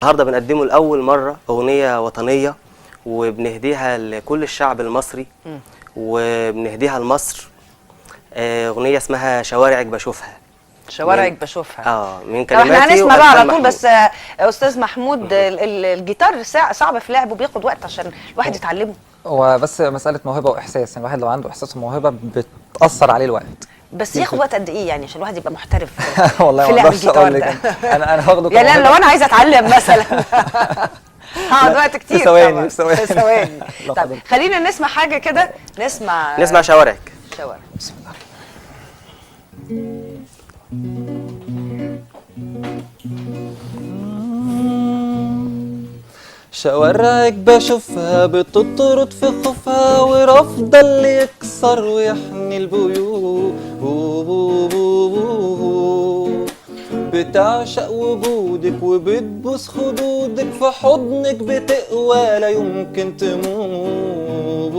النهارده بنقدمه لأول مرة أغنية وطنية وبنهديها لكل الشعب المصري وبنهديها لمصر. أغنية اسمها شوارعك بشوفها. شوارعك بشوفها. من طب احنا كلماتي هنسمع بقى على طول. محمود. بس استاذ محمود، الجيتار صعب في لعبه، بياخد وقت عشان الواحد يتعلمه. هو بس مسألة موهبة وإحساس، يعني الواحد لو عنده إحساس وموهبة بتأثر عليه الوقت. بس ياخد وقت قد ايه يعني عشان الواحد يبقى محترف والله في ما لعب اقدرش الجيتار اقول لك. ده؟ انا واخده يعني كموهبة. لو انا عايزه اتعلم مثلا هقعد وقت كتير. في ثواني طبعاً. في ثواني في ثواني. لو طب حضرتك. خلينا نسمع حاجه كده، نسمع شوارعك. شوارع. بسم الله. شوارعك بشوفها بتطرد في خوفها ورافضة اللي يكسر ويحمي البيوت، بتعشق وجودك وبتبوس خدودك، في حضنك بتقوى لا يمكن تموت.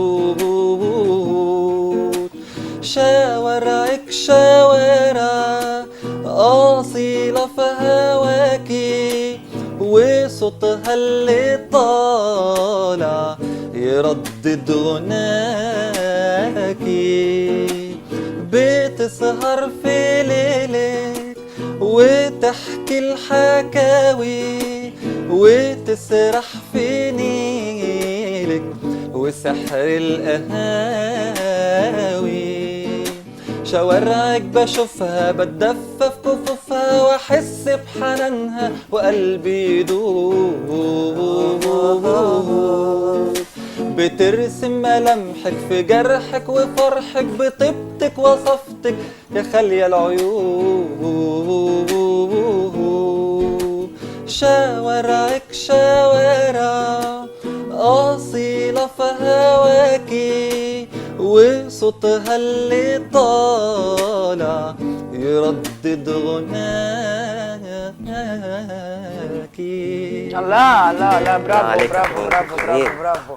شوارعك شوارع أصيلة في هواكي، وصوتها اللي طالع يردد غناكي، بتسهر في ليلك وتحكي الحكاوي، وتسرح في نيلك وسحر القهاوي. شوارعك بشوفها بتدفى في كفوفها واحس بحنانها وقلبي يدوب، بترسم ملامحك في جرحك وفرحك، بطيبتك وصفتك يا خالية العيوب. شوارعك شوارع أصيلة في هواكي، وصوتها اللي طالع يردد غناكي. الله الله، لا برافو عليك برافو يا برافو محمود. برافو برافو.